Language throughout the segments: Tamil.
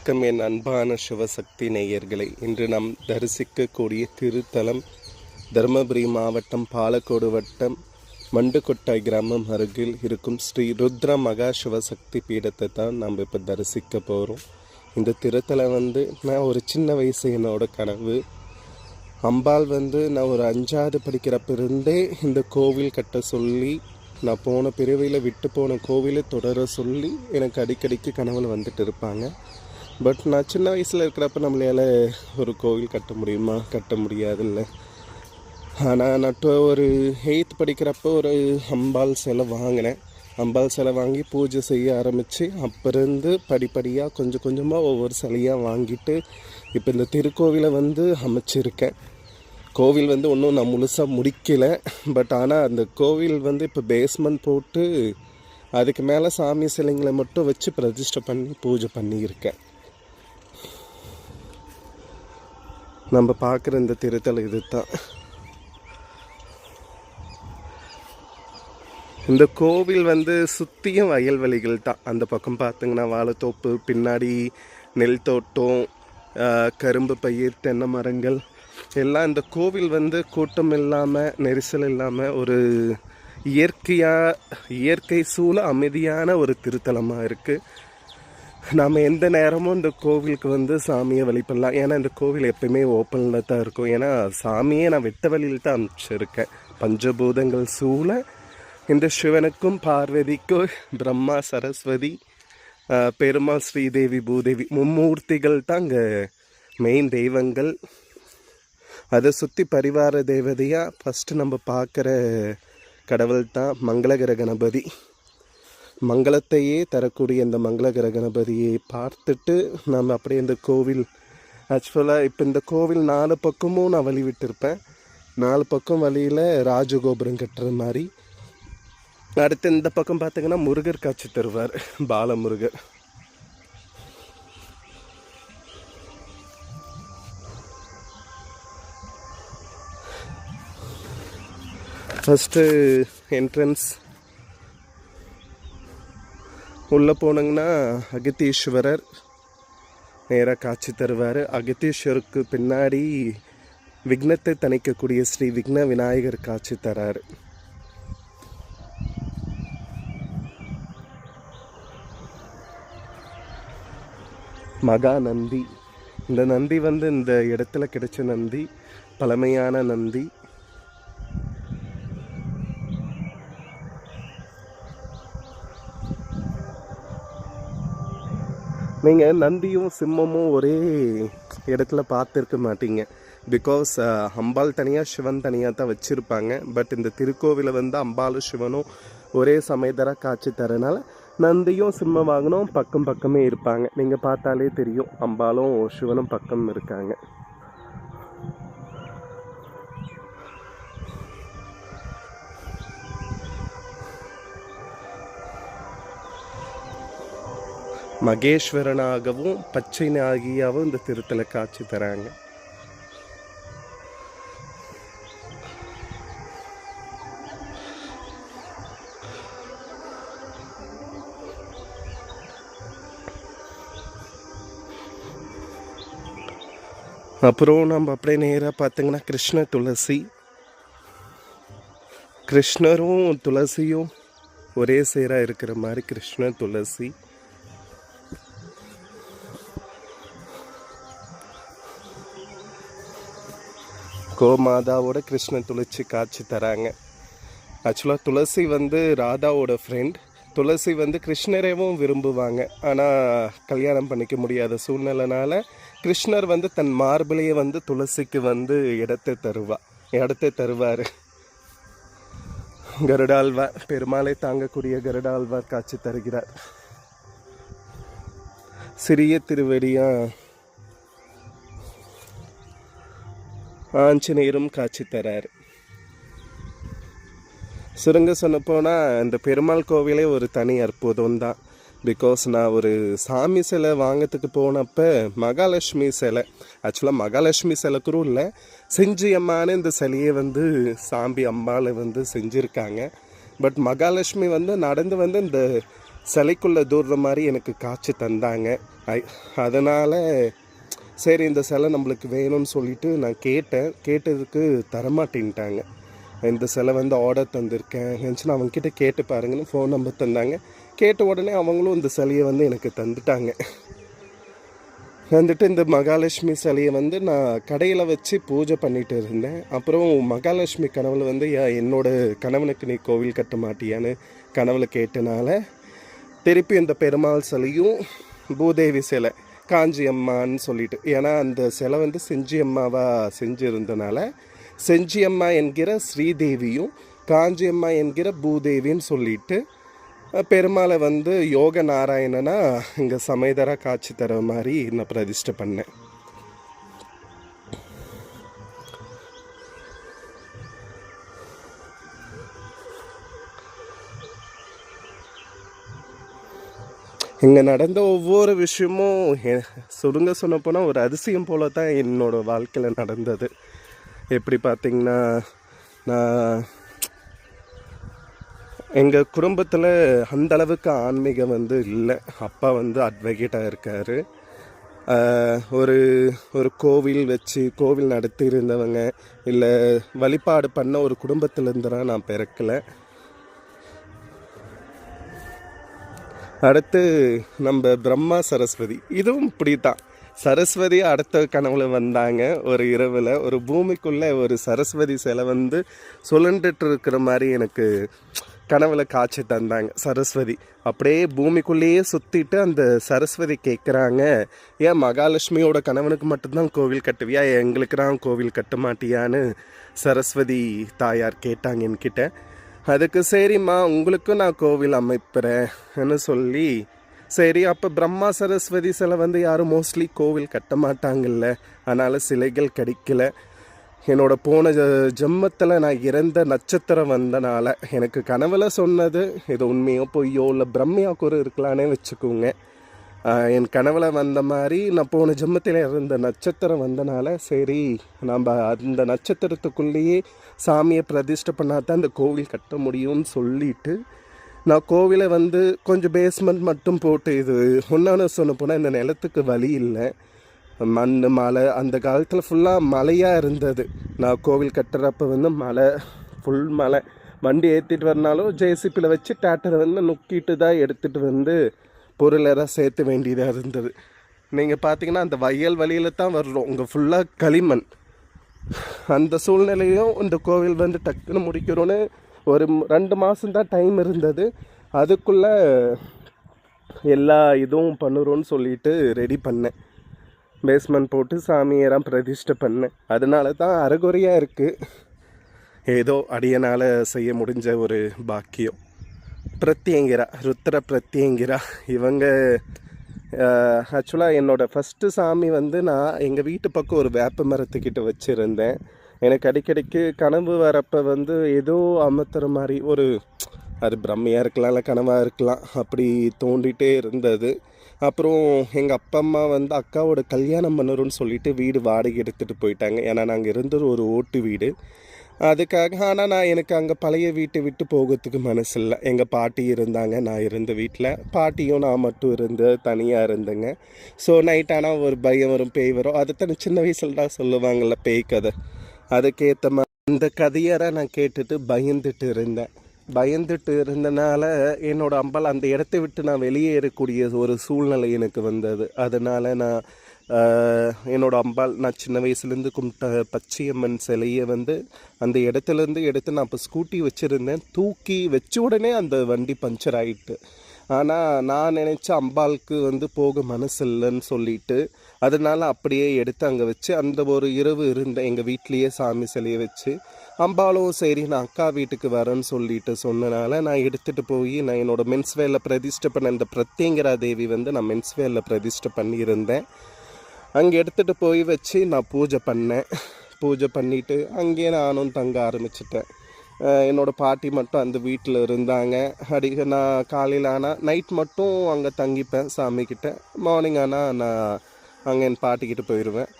வணக்கம் என் அன்பான சிவசக்தி நேயர்களை. இன்று நாம் தரிசிக்கக்கூடிய திருத்தலம் தருமபுரி மாவட்டம் பாலக்கோடு வட்டம் மண்டுக்கொட்டாய் கிராமம் அருகில் இருக்கும் ஸ்ரீ ருத்ர மகா சிவசக்தி பீடத்தை தான் நாம் இப்போ தரிசிக்க போகிறோம். இந்த திருத்தலம் நான் ஒரு சின்ன வயசு என்னோட கனவு. அம்பாள் நான் ஒரு 5வது படிக்கிறப்ப இருந்தே இந்த கோவில் கட்ட சொல்லி, நான் போன பிறவியில் விட்டு போன கோவிலை தொடர சொல்லி எனக்கு அடிக்கடிக்கு கனவுல வந்துட்டு இருப்பாங்க. பட் நான் சின்ன வயசில் இருக்கிறப்ப நம்மளால் ஒரு கோவில் கட்ட முடியுமா? கட்ட முடியாதுல்ல. ஆனால் நான் ஒரு 8th படிக்கிறப்போ ஒரு அம்பாள் சிலை வாங்கினேன். அம்பாள் சிலை வாங்கி பூஜை செய்ய ஆரம்பித்து அப்பிருந்து படிப்படியாக கொஞ்சம் கொஞ்சமாக ஒவ்வொரு சிலையாக வாங்கிட்டு இப்போ இந்த திருக்கோவிலை அமைச்சிருக்கேன். கோவில் இன்னும் நான் முழுசாக முடிக்கலை. பட் ஆனால் அந்த கோவில் இப்போ பேஸ்மெண்ட் போட்டு அதுக்கு மேலே சாமி சிலைங்களை மட்டும் வச்சு பிரதிஷ்டை பண்ணி பூஜை பண்ணியிருக்கேன். நம்ம பார்க்குற இந்த திருத்தலம் இது தான். இந்த கோவில் சுற்றியும் வயல்வெளிகள் தான். அந்த பக்கம் பார்த்திங்கன்னா வாழைத்தோப்பு, பின்னாடி நெல் தோட்டம், கரும்பு பயிர், தென்னை மரங்கள் எல்லாம். இந்த கோவில் கூட்டம் இல்லாமல் நெரிசல் இல்லாமல் ஒரு இயற்கை சூழ அமைதியான ஒரு திருத்தலமாக இருக்குது. நாம் எந்த நேரமும் இந்த கோவிலுக்கு சாமியை வழிபடலாம். ஏன்னா இந்த கோவில் எப்பயுமே ஓப்பனில் தான் இருக்கும். ஏன்னா சாமியை நான் வெட்ட வழியில் தான் அமைச்சிருக்கேன். பஞ்சபூதங்கள் சூழ இந்த சிவனுக்கும் பார்வதிக்கும் பிரம்மா, சரஸ்வதி, பெருமாள், ஸ்ரீதேவி, பூதேவி மும்மூர்த்திகள் தான் இங்கே மெயின் தெய்வங்கள். அதை சுற்றி பரிவார தேவதையாக ஃபஸ்ட்டு நம்ம பார்க்குற கடவுள் தான் மங்களகர கணபதி. மங்களத்தையே தரக்கூடிய இந்த மங்களகர கணபதியை பார்த்துட்டு நம்ம அப்படியே இந்த கோவில் ஆக்சுவலாக இப்போ இந்த கோவில் 4 பக்கமும் நான் வழி விட்டுருப்பேன். 4 பக்கம் வழியில் ராஜகோபுரம் கட்டுற மாதிரி. அடுத்து இந்த பக்கம் பார்த்திங்கன்னா முருகர் காட்சி தருவார், பாலமுருகர். ஃபஸ்ட்டு என்ட்ரன்ஸ் உள்ளே போனங்கன்னா அகத்தீஸ்வரர் நேராக காட்சி தருவார். அகத்தீஸ்வருக்கு பின்னாடி விக்னத்தை தணிக்கக்கூடிய ஸ்ரீ விக்ன விநாயகர் காட்சி தராரு. மகா நந்தி. இந்த நந்தி இந்த இடத்துல கிடைச்ச நந்தி, பழமையான நந்தி. நீங்கள் நந்தியும் சிம்மமும் ஒரே இடத்துல பார்த்துருக்க மாட்டீங்க. பிகாஸ் அம்பாள் தனியாக, சிவன் தனியாக தான் வச்சுருப்பாங்க. பட் இந்த திருக்கோவிலை அம்பாளும் சிவனும் ஒரே சமயத்தராக காட்சி தரனால நந்தியும் சிம்ம வாகனம் பக்கம் பக்கமே இருப்பாங்க. நீங்கள் பார்த்தாலே தெரியும் அம்பாளும் சிவனும் பக்கம் இருக்காங்க. மகேஸ்வரனாகவும் பச்சை நாகியாகவும் இந்த திருத்தல காட்சி தராங்க. அப்புறம் நம்ம அப்படியே நேராக பார்த்தீங்கன்னா கிருஷ்ண துளசி. கிருஷ்ணரும் துளசியும் ஒரே சேராக இருக்கிற மாதிரி கிருஷ்ண துளசி. கோமாதாவோட கிருஷ்ண துளசி காட்சி தராங்க. ஆக்சுவலாக துளசி ராதாவோட ஃப்ரெண்ட். துளசி கிருஷ்ணரேவும் விரும்புவாங்க. ஆனால் கல்யாணம் பண்ணிக்க முடியாத சூழ்நிலைனால கிருஷ்ணர் தன் மார்பிளையே துளசிக்கு இடத்தை தருவார். கருடாழ்வார், பெருமாளை தாங்கக்கூடிய கருடாழ்வார் காட்சி தருகிறார். சிறிய திருவடியா ஆஞ்சநேயரும் காட்சி தரார். சுருங்க சொல்ல போனால் இந்த பெருமாள் கோவிலே ஒரு தனி அற்புதம் தான். பிகாஸ் நான் ஒரு சாமி சிலை வாங்கிறதுக்கு போனப்போ மகாலட்சுமி சிலை, ஆக்சுவலாக மகாலட்சுமி சிலை கூட இல்லை, செஞ்சியம்மான இந்த சிலையை சாம்பி அம்பாளை செஞ்சுருக்காங்க. பட் மகாலட்சுமி நடந்து இந்த சிலைக்குள்ளே தூர்ற மாதிரி எனக்கு காட்சி தந்தாங்க. அதனால் சரி இந்த சிலை நம்மளுக்கு வேணும்னு சொல்லிட்டு நான் கேட்டதுக்கு தரமாட்டேன்ட்டாங்க. இந்த சிலை வந்து ஆர்டர் தந்திருக்கேன் நினச்சின்னு அவங்கக்கிட்ட கேட்டு பாருங்கன்னு ஃபோன் நம்பர் தந்தாங்க. கேட்ட உடனே அவங்களும் இந்த சிலையை வந்து எனக்கு தந்துட்டாங்க. வந்துட்டு இந்த மகாலட்சுமி சிலையை வந்து நான் கடையில் வச்சு பூஜை பண்ணிகிட்டு இருந்தேன். அப்புறம் மகாலட்சுமி கனவுல வந்து என்னோட கணவனுக்கு நீ கோவில் கட்ட மாட்டியான்னு கனவுல கேட்டனால திருப்பி இந்த பெருமாள் சிலையும் பூதேவி சிலை காஞ்சி அம்மான்னு சொல்லிட்டு, ஏன்னா அந்த சிலை வந்து செஞ்சி அம்மாவாக செஞ்சுருந்தனால செஞ்சி அம்மா என்கிற ஸ்ரீதேவியும் காஞ்சி அம்மா என்கிற பூதேவின்னு சொல்லிட்டு பெருமாளை வந்து யோக நாராயணனா இங்கே சமேதராக காட்சி தர மாதிரி நான் பிரதிஷ்டை பண்ணேன். இங்கே நடந்த ஒவ்வொரு விஷயமும் சுருங்க சொன்ன போனால் ஒரு அதிசயம் போல தான் என்னோடய வாழ்க்கையில் நடந்தது. எப்படி பார்த்திங்கன்னா, நான் எங்கள் குடும்பத்தில் அந்தளவுக்கு ஆன்மீகம் வந்து இல்லை. அப்பா வந்து அட்வொகேட்டாக இருக்கார். ஒரு ஒரு கோவில் வச்சு கோவில் நடத்தி இருந்தவங்க இல்லை வழிபாடு பண்ண ஒரு குடும்பத்திலேருந்து தான் நான் பிறக்கலை. அடுத்து நம்ம பிரம்மா சரஸ்வதி, இதுவும் இப்படி தான். சரஸ்வதி அடுத்த கனவுல வந்தாங்க. ஒரு இரவில் ஒரு பூமிக்குள்ளே ஒரு சரஸ்வதி சிலை வந்து சுழண்டுட்டு இருக்கிற மாதிரி எனக்கு கனவுல காட்சி தந்தாங்க. சரஸ்வதி அப்படியே பூமிக்குள்ளேயே சுற்றிட்டு அந்த சரஸ்வதி கேட்குறாங்க, ஏன் மகாலட்சுமியோட கணவனுக்கு மட்டும்தான் கோவில் கட்டுவியா, எங்களுக்கு தான் கோவில் கட்ட மாட்டியான்னு சரஸ்வதி தாயார் கேட்டாங்க என்கிட்ட. அதுக்கு சரிம்மா உங்களுக்கும் நான் கோவில் அமைப்புறேன்னு சொல்லி, சரி அப்போ பிரம்மா சரஸ்வதி சிலை வந்து யாரும் மோஸ்ட்லி கோவில் கட்ட மாட்டாங்கல்ல, அதனால் சிலைகள் கிடைக்கல. என்னோட போன ஜென்மத்தில் நான் இறந்த நட்சத்திரம் வந்தனால எனக்கு கனவுல சொன்னது இது உண்மையோ பொய்யோ இல்லை பிரம்மையா கூட இருக்கலானே வச்சுக்கோங்க. என் கனவுல வந்த மாதிரி நான் போன ஜென்மத்தில் இருந்த நட்சத்திரம் வந்தனால சரி நம்ம அந்த நட்சத்திரத்துக்குள்ளேயே சாமியை பிரதிஷ்டை பண்ணால் தான் இந்த கோவில் கட்ட முடியும்னு சொல்லிட்டு நான் கோவிலை வந்து கொஞ்சம் பேஸ்மெண்ட் மட்டும் போட்டு, இது ஒன்றான சொன்ன போனால் இந்த நிலத்துக்கு வழி இல்லை, மண் மலை, அந்த காலத்தில் ஃபுல்லாக மலையாக இருந்தது. நான் கோவில் கட்டுறப்ப வந்து மலை, ஃபுல் மலை, வண்டி ஏற்றிட்டு வரனாலும் ஜேசிபியில் வச்சு டிராக்டரை வந்து நுக்கிட்டு தான் எடுத்துகிட்டு வந்து பொருளெல்லாம் சேர்த்து வேண்டியதாக இருந்தது. நீங்கள் பார்த்தீங்கன்னா அந்த வயல் வழியில் தான் வர்றோம், உங்கள் ஃபுல்லாக களிமண். அந்த சூழ்நிலையும் இந்த கோவில் வந்து டக்குன்னு முடிக்கிறோன்னு ஒரு 2 மாதம்தான் டைம் இருந்தது. அதுக்குள்ளே எல்லா இதுவும் பண்ணுறோன்னு சொல்லிட்டு ரெடி பண்ணேன். பேஸ்மெண்ட் போட்டு சாமியெல்லாம் பிரதிஷ்டை பண்ணேன். அதனால தான் அரைகுறையாக இருக்குது. ஏதோ அடியனால் செய்ய முடிஞ்ச ஒரு பாக்கியம். பிரத்யங்கிரா, ருத்ர பிரத்யங்கிரா இவங்க ஆக்சுவலாக என்னோடய ஃபஸ்ட்டு சாமி வந்து நான் எங்கள் வீட்டு பக்கம் ஒரு வேப்ப மரத்துக்கிட்ட வச்சுருந்தேன். எனக்கு அடிக்கடிக்கு கனவு வரப்போ வந்து ஏதோ அமர்த்துற மாதிரி ஒரு, அது பிரம்மையாக இருக்கலாம் இல்லை கனவாக இருக்கலாம், அப்படி தோண்டிகிட்டே இருந்தது. அப்புறம் எங்கள் அப்பா அம்மா வந்து அக்காவோட கல்யாணம் பண்ணணும்னு சொல்லிட்டு வீடு வாடகை எடுத்துகிட்டு போயிட்டாங்க. ஏன்னா நாங்கள் இருந்தது ஒரு ஓட்டு வீடு. அதுக்காக ஆனால் எனக்கு அங்கே பழைய வீட்டை விட்டு போகிறதுக்கு மனசு இல்லை. எங்கள் பாட்டி இருந்தாங்க, நான் இருந்த வீட்டில் பாட்டியும் நான் மட்டும் இருந்து தனியாக இருந்தேங்க. ஸோ நைட் ஆனால் ஒரு பயம் வரும், பேய் வரும். அதுதான் சின்ன வயசில் தான் சொல்லுவாங்கள்ல பேய் கதை, அதுக்கேற்ற மாதிரி அந்த கதையரை நான் கேட்டுட்டு பயந்துட்டு இருந்தனால என்னோடய அம்பாள் அந்த இடத்த விட்டு நான் வெளியேறக்கூடிய ஒரு சூழ்நிலை எனக்கு வந்தது. அதனால் நான் என்னோடய அம்பாள், நான் சின்ன வயசுலேருந்து கும்பிட்ட பச்சையம்மன் சிலையை வந்து அந்த இடத்துலேருந்து எடுத்து நான் இப்போ ஸ்கூட்டி வச்சுருந்தேன், தூக்கி வச்ச உடனே அந்த வண்டி பஞ்சர் ஆகிட்டு. ஆனால் நான் நினச்ச அம்பாளுக்கு வந்து போக மனசு இல்லைன்னு சொல்லிட்டு அதனால் அப்படியே எடுத்து அங்கே வச்சு அந்த ஒரு இரவு இருந்தேன் எங்கள் வீட்லேயே சாமி சிலையை வச்சு. அம்பாலும் சரி நான் அக்கா வீட்டுக்கு வரேன்னு சொல்லிட்டு சொன்னனால நான் எடுத்துகிட்டு போய் நான் என்னோடய மென்ஸ்வேரில் பிரதிஷ்டை பண்ண இந்த பிரத்யங்கிரா தேவி வந்து நான் மென்ஸ்வேரில் பிரதிஷ்டை பண்ணியிருந்தேன். அங்கே எடுத்துகிட்டு போய் வச்சு நான் பூஜை பண்ணிவிட்டு அங்கேயே நானும் தங்க ஆரம்பிச்சிட்டேன். என்னோடய பாட்டி மட்டும் அந்த வீட்டில் இருந்தாங்க. நான் காலையில் ஆனால் நைட் மட்டும் அங்கே தங்கிப்பேன் சாமிக்கிட்ட. மார்னிங் ஆனால் நான் அங்கே என் பாட்டிக்கிட்ட போயிடுவேன்.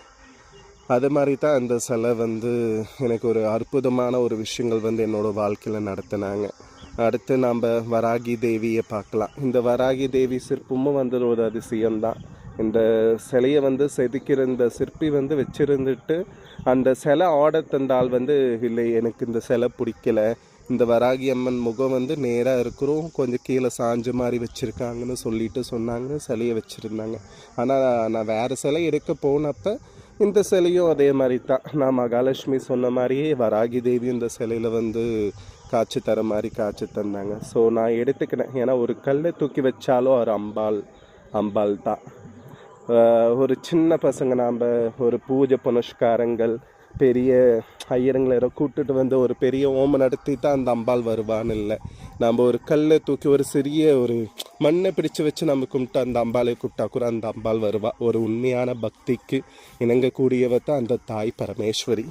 அது மாதிரி தான் அந்த சிலை வந்து எனக்கு ஒரு அற்புதமான ஒரு விஷயங்கள் வந்து என்னோடய வாழ்க்கையில் நடத்தினாங்க. அடுத்து நம்ம வராகி தேவியை பார்க்கலாம். இந்த வராகி தேவி சிற்பமும் வந்து ஒரு அதிசயம்தான். இந்த சிலையை வந்து செதுக்கிற இந்த சிற்பி வந்து வச்சுருந்துட்டு அந்த சிலை ஆர்டர் தந்தால் வந்து இல்லை எனக்கு இந்த சிலை பிடிக்கல, இந்த வராகி அம்மன் முகம் வந்து நேராக இருக்கிறோம் கொஞ்சம் கீழே சாஞ்ச மாதிரி வச்சுருக்காங்கன்னு சொல்லிட்டு சொன்னாங்க. சிலையை வச்சுருந்தாங்க. ஆனால் நான் வேறு சிலை எடுக்க போனப்போ இந்த சிலையும் அதே மாதிரி தான். நான் மகாலட்சுமி சொன்ன மாதிரியே வராகி தேவி இந்த சிலையில் வந்து காட்சி தர மாதிரி காட்சி தந்தாங்க. ஸோ நான் எடுத்துக்கினேன். ஏன்னா ஒரு கல்லை தூக்கி வச்சாலும் ஒரு அம்பாள் தான். ஒரு சின்ன பசங்க நாம் ஒரு பூஜை புனஸ்காரங்கள் பெரிய ஐயருங்களை கூப்பிட்டுட்டு வந்து ஒரு பெரிய ஓமம் நடத்தி தான் அந்த அம்பாள் வருவான்னு இல்லை. நம்ம ஒரு கல்லை தூக்கி ஒரு சிறிய ஒரு மண்ணை பிடிச்சு வச்சு நம்ம கும்பிட்டு அந்த அம்பாளை கூப்பிட்டா கூட அந்த அம்பாள் வருவா. ஒரு உண்மையான பக்திக்கு இணங்கக்கூடியவ தான் அந்த தாய் பரமேஸ்வரி.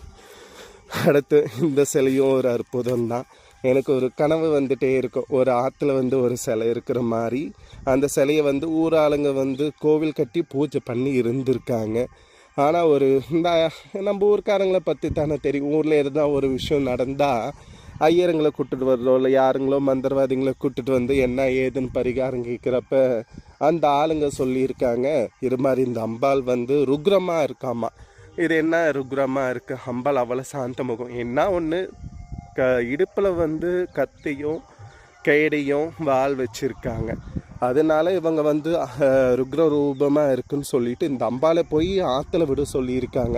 அடுத்து இந்த சிலையும் ஒரு அற்புதம் தான். எனக்கு ஒரு கனவு வந்துட்டே இருக்கும். ஒரு ஆற்றுல வந்து ஒரு சிலை இருக்கிற மாதிரி அந்த சிலையை வந்து ஊராளுங்க வந்து கோவில் கட்டி பூஜை பண்ணி இருந்திருக்காங்க. ஆனால் ஒரு இந்த நம்ம ஊர்க்காரங்களை பற்றி தானே தெரியும். ஊரில் எதுனா ஒரு விஷயம் நடந்தால் ஐயருங்களை கூப்பிட்டுட்டு வர்றோம், இல்லை யாருங்களோ மந்திரவாதிகளை கூப்பிட்டுட்டு வந்து என்ன ஏதுன்னு பரிகாரம் கேட்குறப்ப அந்த ஆளுங்க சொல்லியிருக்காங்க, இது மாதிரி இந்த அம்பாள் வந்து ருக்ரமாக இருக்காமா. இது என்ன ருக்ரமாக இருக்குது, அம்பாள் அவ்வளோ சாந்த முகம். என்ன ஒன்று இடுப்பில் வந்து கத்தியும் கைடையும் வால் வச்சுருக்காங்க. அதனால இவங்க வந்து ருக்ர ரூபமாக இருக்குன்னு சொல்லிட்டு இந்த அம்பாலை போய் ஆற்றுல விட சொல்லியிருக்காங்க.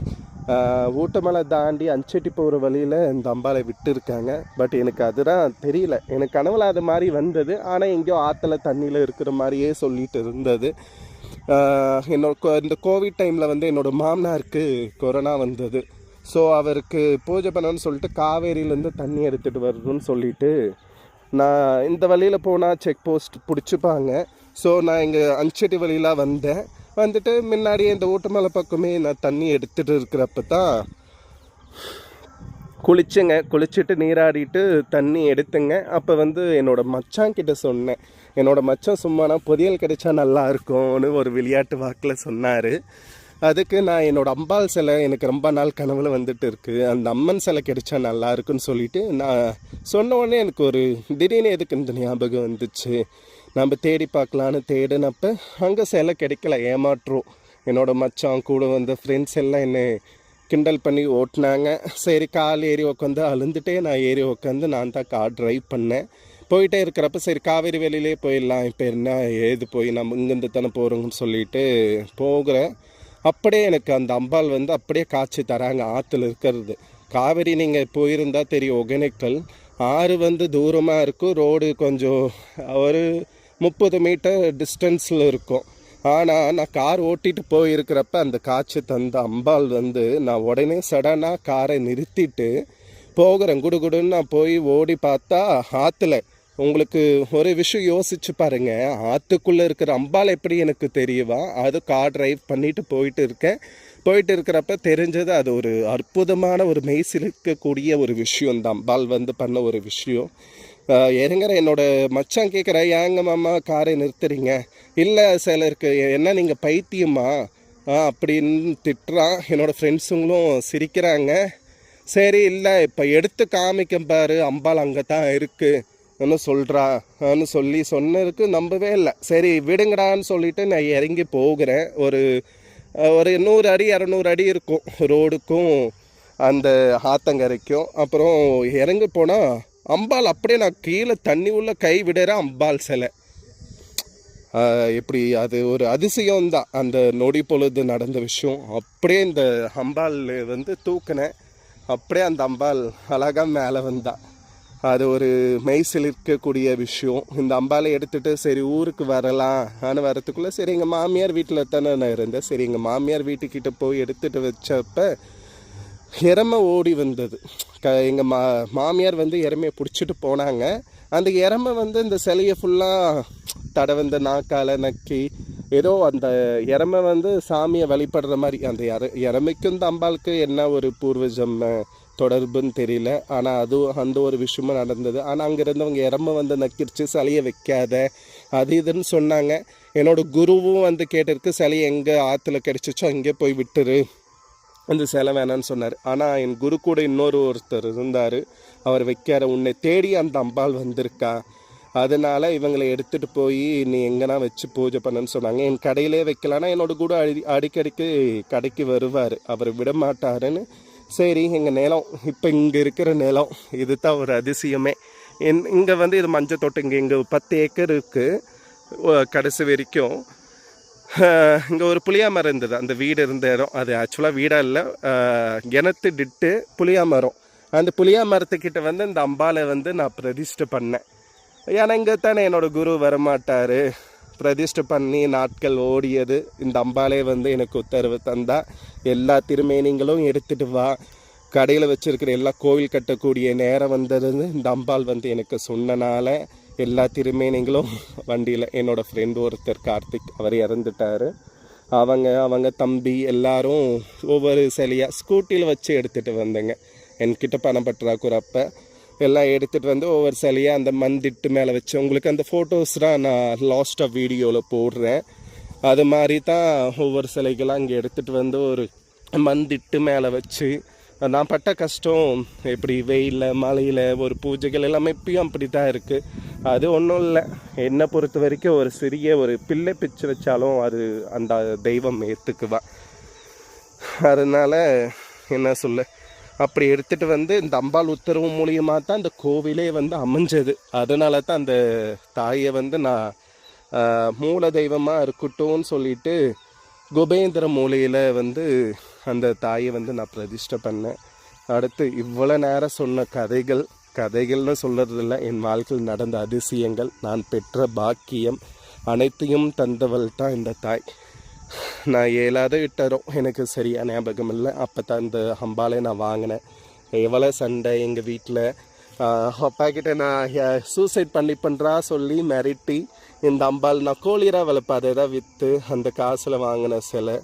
ஊட்டமலை தாண்டி அஞ்சட்டி போகிற வழியில் இந்த அம்பாலை விட்டுருக்காங்க. பட் எனக்கு அதுதான் தெரியல. எனக்கு கனவுல அது மாதிரி வந்தது. ஆனால் எங்கேயோ ஆற்றுல தண்ணியில் இருக்கிற மாதிரியே சொல்லிட்டு இருந்தது. இந்த கோவிட் டைமில் வந்து என்னோடய மாமனாருக்கு கொரோனா வந்தது. ஸோ அவருக்கு பூஜை பண்ணணும்னு சொல்லிட்டு காவேரியிலேருந்து தண்ணி எடுத்துகிட்டு வரணும்னு சொல்லிட்டு நான் இந்த வழியில் போனால் செக் போஸ்ட் பிடிச்சிப்பாங்க. ஸோ நான் இங்கே அஞ்சட்டி வழியில் வந்துட்டு முன்னாடியே இந்த ஊட்டமலை பக்கமே நான் தண்ணி எடுத்துகிட்டு இருக்கிறப்ப தான் குளிச்சுட்டு நீராடிட்டு தண்ணி எடுத்துங்க. அப்போ வந்து என்னோடய மச்சான்கிட்ட சொன்னேன். என்னோடய மச்சான் சும்மானா பொரியல் கிடைச்சா நல்லா இருக்கும்னு ஒரு விளையாட்டு வாக்கில் சொன்னார். அதுக்கு நான் என்னோடய அம்பாள் சிலை எனக்கு ரொம்ப நாள் கனவுல வந்துட்டு இருக்குது, அந்த அம்மன் சிலை கிடைச்சா நல்லா இருக்குன்னு சொல்லிட்டு நான் சொன்ன உடனே எனக்கு ஒரு திடீர்னு எதுக்கு இந்த ஞாபகம் வந்துச்சு. நம்ம தேடி பார்க்கலான்னு தேடினப்போ அங்கே சிலை கிடைக்கல. ஏமாற்றோம். என்னோடய மச்சான் கூட வந்த ஃப்ரெண்ட்ஸ் எல்லாம் என்னை கிண்டல் பண்ணி ஓட்டினாங்க. சரி கால் ஏறி உட்காந்து அழுந்துட்டே நான் ஏறி உட்காந்து நான் தான் கார் ட்ரைவ் பண்ணேன். போயிட்டே இருக்கிறப்ப சரி காவேரி வெளியிலே போயிடலாம், இப்போ என்ன ஏது போய் நம்ம இங்கேருந்து தானே போகிறோங்கன்னு சொல்லிட்டு போகிறேன். அப்படியே எனக்கு அந்த அம்பாள் வந்து அப்படியே காட்சி தராங்க. ஆற்றுல இருக்கிறது காவேரி நீங்கள் போயிருந்தால் தெரியும். ஒகேனக்கல் ஆறு வந்து தூரமாக இருக்கும், ரோடு கொஞ்சம் ஒரு 30 மீட்டர் டிஸ்டன்ஸில் இருக்கும். ஆனால் நான் கார் ஓட்டிகிட்டு போயிருக்கிறப்ப அந்த காட்சி தந்த அம்பாள் வந்து நான் உடனே சடனாக காரை நிறுத்திட்டு போகிறேன். குடுகுடுன்னு நான் போய் ஓடி பார்த்தா ஆற்றுல. உங்களுக்கு ஒரு விஷயம் யோசிச்சு பாருங்க, ஆற்றுக்குள்ளே இருக்கிற அம்பாள் எப்படி எனக்கு தெரியவா? அது கார் டிரைவ் பண்ணிட்டு போயிட்டு இருக்கிறப்ப தெரிஞ்சது. அது ஒரு அற்புதமான ஒரு மெய்சிலிருக்கக்கூடிய ஒரு விஷயம். அந்த அம்பாள் வந்து பண்ண ஒரு விஷயம். இறங்குற என்னோடய மச்சான் கேட்குற, ஏங்க மாமா காரை நிறுத்துறீங்க? இல்லை சிலருக்கு என்ன நீங்கள் பைத்தியமா அப்படின்னு திட்டுறான். என்னோடய ஃப்ரெண்ட்ஸுங்களும் சிரிக்கிறாங்க. சரி இல்லை இப்போ எடுத்து காமிக்க பாரு, அம்பாள் அங்கே தான் இருக்குது சொல்கிறான்னு சொன்னதுக்கு நம்பவே இல்லை. சரி விடுங்கடான்னு சொல்லிட்டு நான் இறங்கி போகிறேன். ஒரு 100 அடி 200 அடி இருக்கும் ரோடுக்கும் அந்த ஆத்தங்கரைக்கும். அப்புறம் இறங்கி போனால் அம்பாள் அப்படியே நான் கீழே தண்ணி உள்ள கை விடுறேன். அம்பாள் சிலை எப்படி அது ஒரு அதிசயம்தான். அந்த நொடி பொழுது நடந்த விஷயம். அப்படியே இந்த அம்பாள் வந்து தூக்கினேன். அப்படியே அந்த அம்பாள் அழகாக மேலே வந்தா. அது ஒரு மெய்சிலிருக்கக்கூடிய விஷயம். இந்த அம்பாலை எடுத்துகிட்டு சரி ஊருக்கு வரலாம். ஆனால் வரத்துக்குள்ளே சரி எங்கள் மாமியார் வீட்டில் தானே நான் இருந்தேன். சரி எங்கள் மாமியார் வீட்டுக்கிட்ட போய் எடுத்துகிட்டு வச்சப்போ எருமை ஓடி வந்தது. எங்கள் மாமியார் வந்து எருமையை பிடிச்சிட்டு போனாங்க. அந்த எருமை வந்து இந்த சிலையை ஃபுல்லாக தடவந்த நாக்கால் நக்கி ஏதோ அந்த எருமை வந்து சாமியை வழிபடுற மாதிரி. அந்த எருமைக்கும் இந்த அம்பாளுக்கு என்ன ஒரு பூர்வஜம் தொடர்புன்னு தெரியல. ஆனால் அதுவும் அந்த ஒரு விஷயமும் நடந்தது. ஆனால் அங்கே இருந்தவங்க எருமை வந்து நக்கிருச்சு, சிலையை வைக்காத அது இதுன்னு சொன்னாங்க. என்னோடய குருவும் வந்து கேட்டிருக்கு, சிலையை எங்கே ஆற்றுல கிடச்சிச்சோ அங்கே போய் விட்டுரு, அந்த சிலை வேணான்னு சொன்னார். ஆனால் என் குரு கூட ஒருத்தர் இருந்தார். அவர் வைக்கார, உன்னை தேடி அந்த அம்பாள் வந்திருக்கா, அதனால் இவங்களை எடுத்துகிட்டு போய் நீ எங்கன்னா வச்சு பூஜை பண்ணுன்னு சொன்னாங்க. என் கடையிலே வைக்கலான்னா என்னோட கூட அடிக்கடிக்கு கடைக்கு வருவார், அவர் விட மாட்டாருன்னு. சரி, எங்கள் நிலம் இப்போ இங்கே இருக்கிற நிலம் இது தான் ஒரு அதிசயமே. இங்கே வந்து இது மஞ்சள் தோட்டம். இங்கே 10 ஏக்கர் இருக்குது கடைசி வரைக்கும். இங்கே ஒரு புளியா மரம் இருந்தது, அந்த வீடு இருந்த இடம். அது ஆக்சுவலாக வீடாக இல்லை, கிணத்து டிட்டு புளியா மரம். அந்த புளியா மரத்துக்கிட்ட வந்து இந்த அம்பாலை வந்து நான் பிரதிஷ்டை பண்ணேன். ஏன்னா இங்கே தானே என்னோடய குரு வரமாட்டார். பிரதிஷ்டை பண்ணி நாட்கள் ஓடியது. இந்த அம்பாலே வந்து எனக்கு உத்தரவு தந்தா, எல்லா திருமேனிங்களும் எடுத்துகிட்டு வா, கடையில் வச்சுருக்கிற எல்லா கோவில் கட்டக்கூடிய நேரம் வந்தது. இந்த அம்பாள் வந்து எனக்கு சொன்னனால எல்லா திருமேனிங்களும் வண்டியில், என்னோடய ஃப்ரெண்டு ஒருத்தர் கார்த்திக், அவர் இறந்துட்டார். அவங்க தம்பி எல்லாரும் ஒவ்வொரு சிலையாக ஸ்கூட்டியில் வச்சு எடுத்துகிட்டு வந்தேங்க. என்கிட்ட பணம் பற்றாக்குறப்ப எல்லாம் எடுத்துகிட்டு வந்து ஒவ்வொரு சிலையாக அந்த மந்திட்டு மேலே வச்சு, உங்களுக்கு அந்த ஃபோட்டோஸ்லாம் நான் லாஸ்ட்டாக வீடியோவில் போடுறேன். அது மாதிரி தான் ஒவ்வொரு சிலைகளாக அங்கே எடுத்துகிட்டு வந்து ஒரு மந்திட்டு மேலே வச்சு, நான் பட்ட கஷ்டம் எப்படி வெயிலில் மழையில் ஒரு பூஜைகள் எல்லாமே இப்பயும் அப்படி தான் இருக்குது. அது ஒன்றும் இல்லை, என்னை பொறுத்த வரைக்கும் ஒரு சிறிய ஒரு பிள்ளை பிச்சு வச்சாலும் அது அந்த தெய்வம் ஏற்றுக்குவா. அதனால் என்ன சொல்ல, அப்படி எடுத்துகிட்டு வந்து இந்த அம்பாள் உத்தரவு மூலியமாக தான் இந்த கோவிலே வந்து அமைஞ்சது. அதனால தான் அந்த தாயை வந்து நான் மூல தெய்வமாக இருக்கட்டும்னு சொல்லிட்டு குபேந்திர மூலையில் வந்து அந்த தாயை வந்து நான் பிரதிஷ்டை பண்ணேன். அடுத்து இவ்வளோ நேரம் சொன்ன கதைகள்னு சொல்கிறதில்ல, என் வாழ்க்கையில் நடந்த அதிசயங்கள், நான் பெற்ற பாக்கியம் அனைத்தையும் தந்தவள் தான் இந்த தாய். நான் 7வது 8 எனக்கு சரியாக ஞாபகம் இல்லை. அப்போ தான் இந்த அம்பாலே நான் வாங்கினேன். எவ்வளோ சண்டை எங்கள் வீட்டில். அப்பா கிட்டே நான் சூசைட் பண்ணுறா சொல்லி மிரட்டி இந்த அம்பாள் நான் கோழிராக வளர்ப்பேன், அதை தான் விற்று அந்த காசில் வாங்கின சிலை.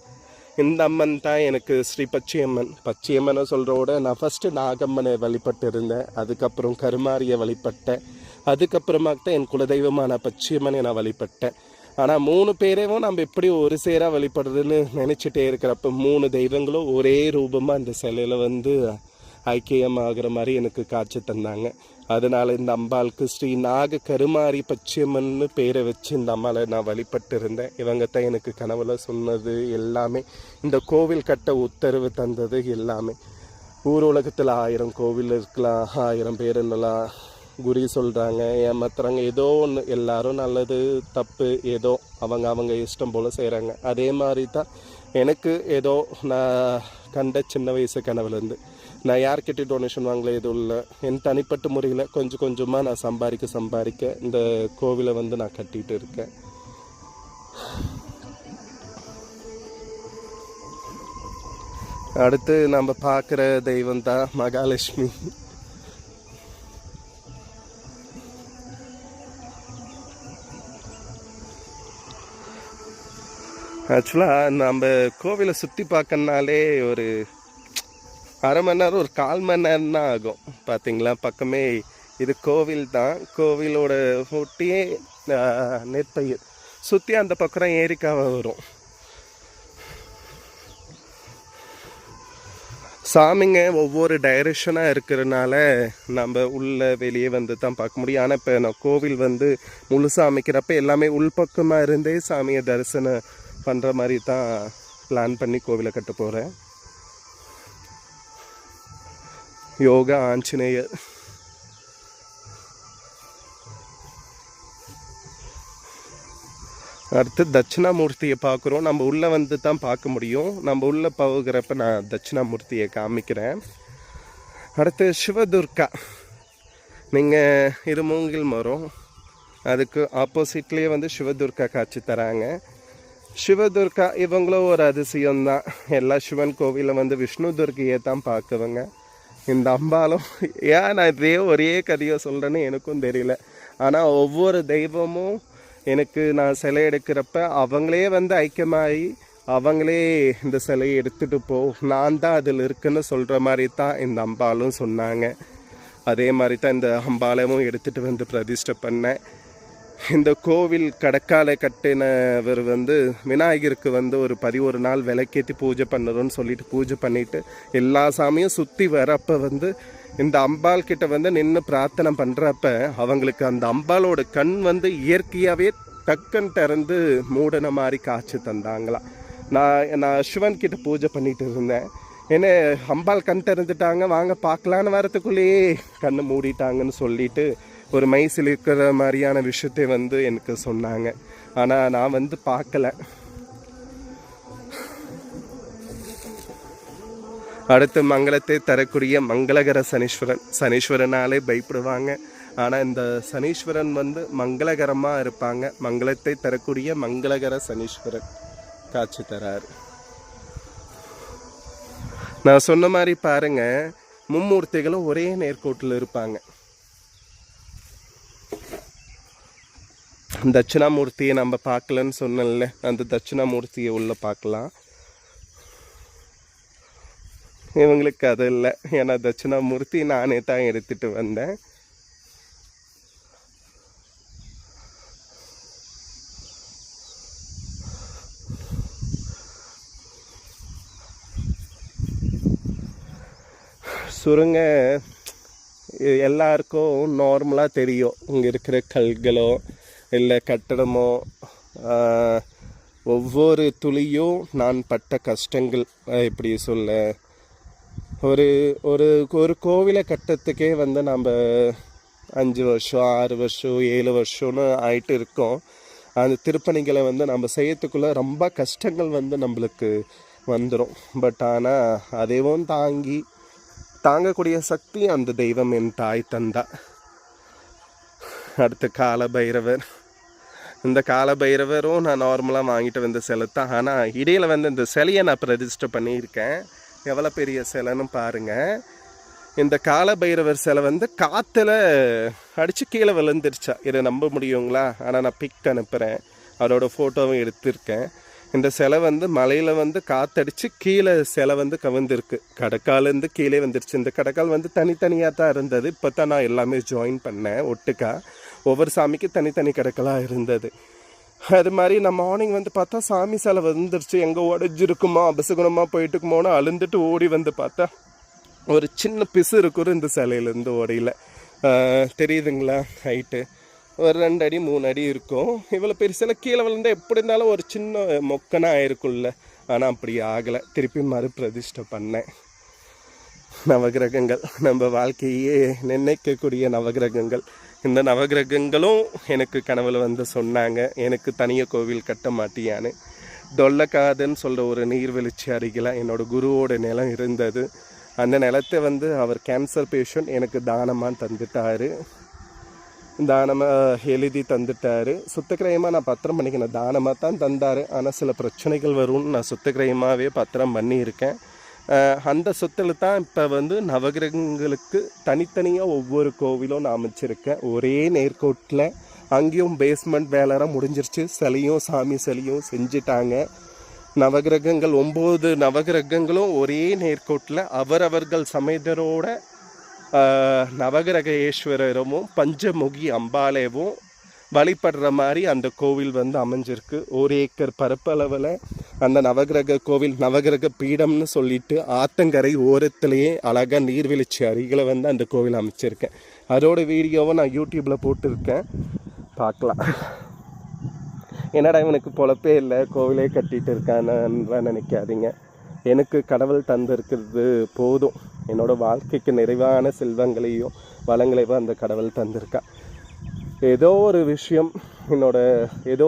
இந்த அம்மன் தான் எனக்கு ஸ்ரீ பச்சையம்மனை சொல்கிறோட நான் ஃபஸ்ட்டு நாகம்மனை வழிபட்டு இருந்தேன். அதுக்கப்புறம் கருமாரியை வழிபட்டேன். அதுக்கப்புறமா தான் என் குலதெய்வமான பச்சையம்மனை நான் வழிபட்டேன். ஆனால் 3 பேரையும் நம்ம எப்படி ஒரு சேராக வழிபடுறதுன்னு நினச்சிட்டே இருக்கிறப்ப 3 தெய்வங்களும் ஒரே ரூபமாக அந்த சிலையில் வந்து ஐக்கியமாகிற மாதிரி எனக்கு காட்சி தந்தாங்க. அதனால் இந்த அம்பாளுக்கு ஸ்ரீ நாக கருமாரி பச்சையம்மன்னு பேரை வச்சு இந்த அம்மாவை நான் வழிபட்டு இருந்தேன். இவங்க தான் எனக்கு கனவுல சொன்னது எல்லாமே, இந்த கோவில் கட்ட உத்தரவு தந்தது எல்லாமே. ஊர் உலகத்தில் 1000 கோவில் இருக்கலாம், 1000 பேர் என்னலாம் குறி சொல்கிறாங்க, ஏமாத்துறாங்க, ஏதோ ஒன்று. எல்லாரும் நல்லது தப்பு ஏதோ அவங்க இஷ்டம் போல் செய்கிறாங்க. அதே மாதிரி தான் எனக்கு ஏதோ நான் கண்ட சின்ன வயசு கனவுலேருந்து நான் யார்கிட்ட டொனேஷன் வாங்கல, எதுவும் இல்லை. என் தனிப்பட்ட முறையில் கொஞ்சம் கொஞ்சமாக நான் சம்பாதிக்க இந்த கோவிலை வந்து நான் கட்டிகிட்டு இருக்கேன். அடுத்து நம்ம பார்க்குற தெய்வம் தான் மகாலட்சுமி. ஆக்சுவலாக நம்ம கோவிலை சுற்றி பார்க்கனாலே ஒரு அரை மணி நேரம், ஒரு 1/4 மணி நேரம் தான் ஆகும். பார்த்தீங்களா, பக்கமே இது கோவில் தான். கோவிலோட ஒட்டியே நெற்பயிர் சுற்றி அந்த பக்கம் ஏரிக்காவை வரும். சாமிங்க ஒவ்வொரு டைரெக்ஷனாக இருக்கிறதுனால நம்ம உள்ளே வெளியே வந்து தான் பார்க்க முடியும். ஆனால் இப்போ நான் கோவில் வந்து முழுசாக அமைக்கிறப்ப எல்லாமே உள்பக்கமாக இருந்தே சாமியை தரிசனம் பண்ணுற மாதிரி தான் பிளான் பண்ணி கோவிலை கட்ட போகிறேன். யோகா ஆஞ்சநேயர். அடுத்து தட்சிணாமூர்த்தியை பார்க்குறோம். நம்ம உள்ளே வந்து தான் பார்க்க முடியும். நம்ம உள்ளே போகிறப்ப நான் தட்சிணாமூர்த்தியை காமிக்கிறேன். அடுத்து சிவதுர்கா. நீங்கள் இது மூங்கில் மரம், அதுக்கு ஆப்போசிட்லேயே வந்து சிவதுர்கா காட்சி தராங்க. சிவதுர்கா இவங்களும் ஒரு அதிசயம்தான். எல்லா சிவன் கோவிலில் வந்து விஷ்ணு துர்கையை தான் பார்க்குவங்க. இந்த அம்பாலும் ஏன் நான் இதே ஒரே கதையை சொல்கிறேன்னு எனக்கும் தெரியல. ஆனால் ஒவ்வொரு தெய்வமும் எனக்கு நான் சிலை எடுக்கிறப்ப அவங்களே வந்து ஐக்கியமாகி அவங்களே இந்த சிலையை எடுத்துகிட்டு போ, நான் தான் அதில் இருக்குன்னு சொல்கிற மாதிரி தான் இந்த அம்பாலும் சொன்னாங்க. அதே மாதிரி தான் இந்த அம்பாலமும் எடுத்துகிட்டு வந்து பிரதிஷ்டை பண்ணேன். இந்த கோவில் கடக்காலை கட்டினவர் வந்து விநாயகருக்கு வந்து ஒரு 11 நாள் விளக்கேற்றி பூஜை பண்ணுறோன்னு சொல்லிட்டு பூஜை பண்ணிவிட்டு எல்லா சாமியும் சுற்றி வரப்போ வந்து இந்த அம்பாள் கிட்ட வந்து நின்று பிரார்த்தனை பண்ணுறப்ப அவங்களுக்கு அந்த அம்பாளோட கண் வந்து இயற்கையாகவே டக்குன்னு திறந்து மூடின மாதிரி காட்சி தந்தாங்களாம். நான் சிவன் கிட்ட பூஜை பண்ணிட்டு இருந்தேன். ஏன்னா அம்பாள் கண் திறந்துட்டாங்க, வாங்க பார்க்கலான்னு வரத்துக்குள்ளேயே கண்ணை மூடிட்டாங்கன்னு சொல்லிட்டு ஒரு மைசில் இருக்கிற மாதிரியான விஷயத்தை வந்து எனக்கு சொன்னாங்க. ஆனால் நான் வந்து பார்க்கல. அடுத்து மங்களத்தை தரக்கூடிய மங்களகர சனீஸ்வரனாலே பயப்படுவாங்க. ஆனால் இந்த சனீஸ்வரன் வந்து மங்களகரமாக இருப்பாங்க. மங்களத்தை தரக்கூடிய மங்களகர சனீஸ்வரன் காட்சி தராரு. நான் சொன்ன மாதிரி பாருங்க, மும்மூர்த்திகளும் ஒரே நேர்கோட்டில் இருப்பாங்க. தட்சிணாமூர்த்தியை நம்ம பார்க்கலன்னு சொன்னல, அந்த தட்சிணாமூர்த்தியை உள்ள பார்க்கலாம். இவங்களுக்கு அது இல்லை, ஏன்னா தட்சிணாமூர்த்தி நானே தான் எடுத்துட்டு வந்தேன். சுருங்க எல்லாருக்கும் நார்மலாக தெரியும். இங்கே இருக்கிற கல்களோ இல்லை கட்டடமோ ஒவ்வொரு துளியும் நான் பட்ட கஷ்டங்கள் எப்படி சொல்ல. ஒரு ஒரு ஒரு கோவிலை கட்டுறதுக்கே வந்து நம்ம 5 வருஷம் 6 வருஷம் 7 வருஷம்னு ஆயிட்டு இருக்கோம். அந்த திருப்பணிகளை வந்து நம்ம செய்யறதுக்குள்ளே ரொம்ப கஷ்டங்கள் வந்து நம்மளுக்கு வந்துடும். பட் ஆனால் அதையும் தாங்கக்கூடிய சக்தி அந்த தெய்வம் என் தாய் தந்தா. அடுத்து கால பைரவர். இந்த கால பைரவரும் நான் நார்மலாக வாங்கிட்டு வந்த சிலை தான். ஆனால் இடையில் வந்து இந்த சிலையை நான் பிரதிஷ்டை பண்ணியிருக்கேன். எவ்வளோ பெரிய சிலைன்னு பாருங்கள். இந்த கால பைரவர் சிலை வந்து காற்றுல அடித்து கீழே விழுந்துருச்சா, இதை நம்ப முடியுங்களா? ஆனால் நான் பிக் அனுப்புகிறேன், அவரோட ஃபோட்டோவும் எடுத்திருக்கேன். இந்த சிலை வந்து மலையில் வந்து காற்றடிச்சு கீழே சிலை வந்து கவிழ்ந்துருக்கு. கடக்காலேருந்து கீழே வந்துருச்சு. இந்த கடக்கால் வந்து தனித்தனியாக தான் இருந்தது. இப்போ தான் நான் எல்லாமே ஜாயின் பண்ணேன் ஒட்டுக்கா. ஒவ்வொரு சாமிக்கு தனித்தனி கடக்கலாக இருந்தது. அது மாதிரி நான் மார்னிங் வந்து பார்த்தா சாமி சிலை வந்துருச்சு. எங்கே உடஞ்சிருக்குமா அபசகுணமாக போயிட்டுக்குமோன்னு அழுந்துட்டு ஓடி வந்து பார்த்தா ஒரு சின்ன பிசு இருக்கிற இந்த சிலையிலேருந்து ஓடையில் தெரியுதுங்களா? ஹைட்டு ஒரு 2 அடி 3 அடி இருக்கும். இவ்வளோ பெரிய சிலை கீழே விழுந்தால் எப்படி இருந்தாலும் ஒரு சின்ன மொக்கனாக ஆயிருக்கும்ல. ஆனால் அப்படி ஆகலை. திருப்பி மறுபிரதிஷ்டை பண்ணேன். நவகிரகங்கள் நம்ம வாழ்க்கையே நிர்ணயிக்கக்கூடிய நவகிரகங்கள். இந்த நவகிரகங்களும் எனக்கு கனவுல வந்து சொன்னாங்க, எனக்கு தனியாக கோவில் கட்ட மாட்டியான்னு. தொல்லக்காதுன்னு சொல்கிற ஒரு நீர்வீழ்ச்சி அருகில் என்னோடய குருவோட நிலம் இருந்தது. அந்த நிலத்தை வந்து அவர் கேன்சர் பேஷண்ட் எனக்கு தானமாக தந்துட்டார். தானமாக எழுதி தந்துட்டார். சுத்தக்கிரயமாக நான் பத்திரம் பண்ணிக்கினேன். தானமாக தான் தந்தார். ஆனால் சில பிரச்சனைகள் வரும்னு நான் சுத்தக்கிரயமாகவே பத்திரம் பண்ணியிருக்கேன். அந்த சொத்தில் தான் இப்போ வந்து நவகிரகங்களுக்கு தனித்தனியாக ஒவ்வொரு கோவிலும் நான் அமைச்சிருக்கேன். ஒரே நேர்கோட்டில் அங்கேயும் பேஸ்மெண்ட் வேலைலாம் முடிஞ்சிருச்சு. சிலையும் சாமி சிலையும் செஞ்சிட்டாங்க. நவகிரகங்கள் 9 நவகிரகங்களும் ஒரே நேர்கோட்டில் அவரவர்கள் சமேதரோட நவகிரக ஈஸ்வரரும் பஞ்சமுகி அம்பாலேவும் வழிபடுற மாதிரி அந்த கோவில் வந்து அமைஞ்சிருக்கு. 1 ஏக்கர் பரப்பளவில் அந்த நவகிரக கோவில், நவகிரக பீடம்னு சொல்லிட்டு ஆத்தங்கரை ஓரத்துலேயே அழகாக நீர்வீழ்ச்சி அருகில் வந்து அந்த கோவில் அமைச்சிருக்கேன். அதோட வீடியோவை நான் யூடியூப்பில் போட்டிருக்கேன், பார்க்கலாம். என்னடா இவனுக்கு பொழப்பே இல்லை, கோவிலே கட்டிகிட்டு இருக்கான்னு நினைக்காதீங்க. எனக்கு கடவுள் தந்திருக்கிறது போதும். என்னோடய வாழ்க்கைக்கு நிறைவான செல்வங்களையும் வளங்களையும் அந்த கடவுள் தந்திருக்கா. ஏதோ ஒரு விஷயம் ஏதோ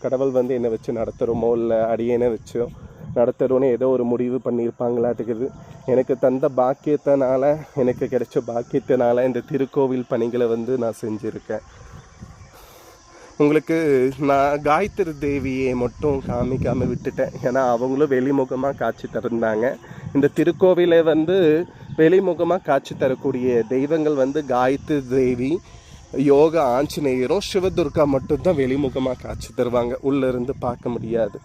கடவுள் வந்து என்னை வச்சு நடத்துகிறோமோ இல்லை அடியேனை வச்சோ நடத்துகிறோன்னு ஏதோ ஒரு முடிவு பண்ணியிருப்பாங்களாட்டுக்குது. எனக்கு தந்த பாக்கியத்தினால, எனக்கு கிடைச்ச பாக்கியத்தினால இந்த திருக்கோவில் பணிகளை வந்து நான் செஞ்சுருக்கேன். உங்களுக்கு நான் காயத்ரி தேவியை மட்டும் காமிக்காமல் விட்டுட்டேன். ஏன்னா அவங்களும் வெளிமுகமாக காட்சி தந்தாங்க. இந்த திருக்கோவிலை வந்து வெளிமுகமாக காட்சி தரக்கூடிய தெய்வங்கள் வந்து காயத்ரி தேவி, யோக ஆஞ்சநேயரும் சிவதுர்கா மட்டும்தான் வெளிமுகமாக காட்சி தருவாங்க. உள்ளிருந்து பார்க்க முடியாது.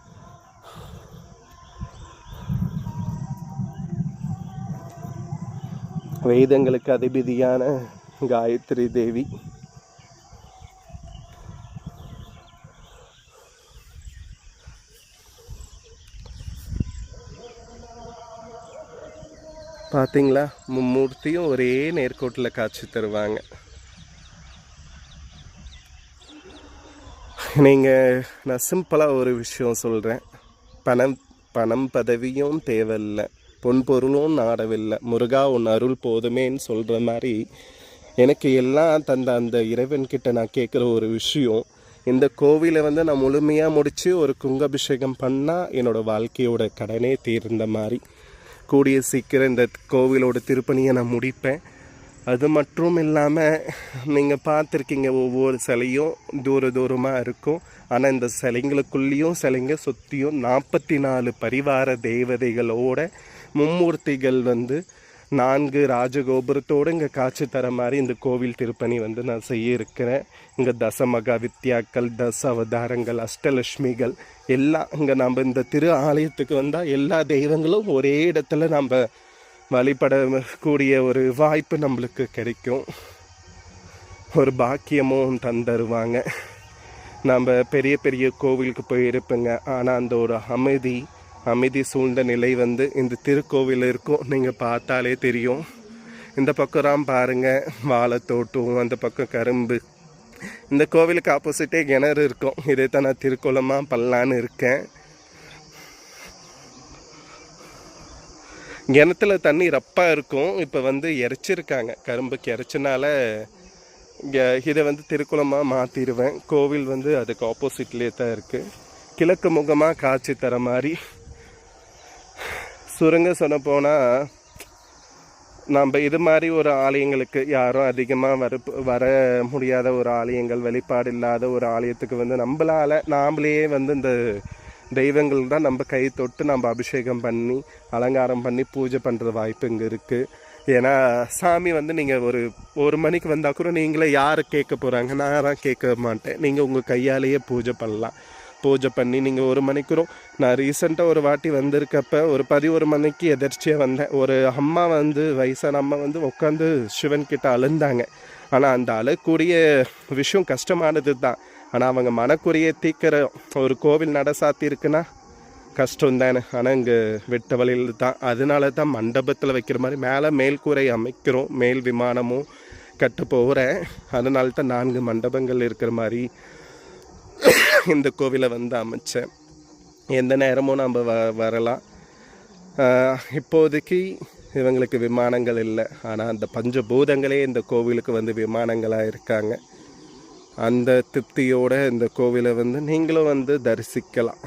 வேதங்களுக்கு அதிபதியான காயத்ரி தேவி. பார்த்தீங்களா, மும்மூர்த்தியும் ஒரே நேர்கோட்டில் காட்சி தருவாங்க. நான் சிம்பிளாக ஒரு விஷயம் சொல்கிறேன். பணம் பதவியும் தேவையில்லை, பொன் பொருளும் நாடவில்லை, முருகா உன் அருள் போதுமேன்னு சொல்கிற மாதிரி எனக்கு எல்லாம் தந்த அந்த இறைவன்கிட்ட நான் கேட்குற ஒரு விஷயம், இந்த கோவிலை நான் முழுமையாக முடித்து ஒரு குங்காபிஷேகம் பண்ணால் என்னோடய வாழ்க்கையோட கடனே தீர்ந்த மாதிரி. கூடிய சீக்கிரம் இந்த கோவிலோட திருப்பணியை நான் முடிப்பேன். அது மட்டும் இல்லாமல் நீங்கள் பார்த்துருக்கீங்க, ஒவ்வொரு சிலையும் தூரமாக இருக்கும். ஆனால் இந்த சிலைங்களுக்குள்ளேயும் சிலைங்க சுற்றியும் 44 பரிவார தேவதைகளோட மும்மூர்த்திகள் 4 ராஜகோபுரத்தோடு இங்கே காட்சி தர மாதிரி இந்த கோவில் திருப்பணி நான் செய்ய இருக்கிறேன். இங்கே தசமகா வித்யாக்கள், அவதாரங்கள், அஷ்டலட்சுமிகள் எல்லாம் இங்கே நம்ம இந்த திரு ஆலயத்துக்கு வந்தால் எல்லா தெய்வங்களும் ஒரே இடத்துல நம்ம வழிபடக்கூடிய ஒரு வாய்ப்பு நம்மளுக்கு கிடைக்கும், ஒரு பாக்கியமும் தந்துருவாங்க. நம்ம பெரிய பெரிய கோவிலுக்கு போயிருப்பேங்க, ஆனால் அந்த ஒரு அமைதி சூழ்ந்த நிலை இந்த திருக்கோவில் இருக்கும். நீங்கள் பார்த்தாலே தெரியும். இந்த பக்கம் பாருங்கள், வாழைத்தோட்டம், அந்த பக்கம் கரும்பு. இந்த கோவிலுக்கு ஆப்போசிட்டே கிணறு இருக்கும். இதே தான் நான் திருக்குளமாக பண்ணலான்னு இருக்கேன். கிணத்துல தண்ணி ரப்பாக இருக்கும். இப்போ இறைச்சிருக்காங்க, கரும்புக்கு இறைச்சினால இதை திருக்குளமாக மாற்றிடுவேன். கோவில் அதுக்கு ஆப்போசிட்லேயே தான் இருக்குது. கிழக்கு முகமாக காட்சி தர மாதிரி. சுருங்க சொன்ன போனால், நம்ம இது மாதிரி ஒரு ஆலயங்களுக்கு யாரும் அதிகமாக வர முடியாத ஒரு ஆலயங்கள், வெளிப்பாடு இல்லாத ஒரு ஆலயத்துக்கு நாமளே இந்த தெய்வங்கள் தான் நம்ம கை தொட்டு நம்ம அபிஷேகம் பண்ணி அலங்காரம் பண்ணி பூஜை பண்ணுற வாய்ப்பு இங்கே இருக்குது. ஏன்னா சாமி நீங்கள் ஒரு மணிக்கு வந்தால் கூட நீங்களே யாரை கேட்க போகிறாங்க, நான் கேட்க மாட்டேன். நீங்கள் உங்கள் கையாலேயே பூஜை பண்ணலாம். பூஜை பண்ணி நீங்கள் 1 மணிக்கூறும். நான் ரீசெண்டாக ஒரு வாட்டி வந்திருக்கப்ப ஒரு 11 மணிக்கு எதிர்ச்சியாக வந்தேன். ஒரு அம்மா வயசான அம்மா உட்காந்து சிவன்கிட்ட அழுந்தாங்க. ஆனால் அந்த அழக்கூடிய விஷயம் கஷ்டமானது தான். ஆனால் அவங்க மனக்குறையை தீக்கிற ஒரு கோவில் நட சாத்தி இருக்குன்னா கஷ்டம் தானே. ஆனால் இங்கே வெட்ட வழியில் தான். அதனால தான் மண்டபத்தில் வைக்கிற மாதிரி மேலே மேல்கூரை அமைக்கிறோம். மேல் விமானமும் கட்ட போகிறேன். அதனால தான் 4 மண்டபங்கள் இருக்கிற மாதிரி இந்த கோவிலை அமைச்சேன். எந்த நேரமும் நம்ம வரலாம். இப்போதைக்கு இவங்களுக்கு விமானங்கள் இல்லை, ஆனால் அந்த பஞ்சபூதங்களே இந்த கோவிலுக்கு விமானங்களாக இருக்காங்க. அந்த திருப்தியோடு இந்த கோவிலை நீங்களும் தரிசிக்கலாம்.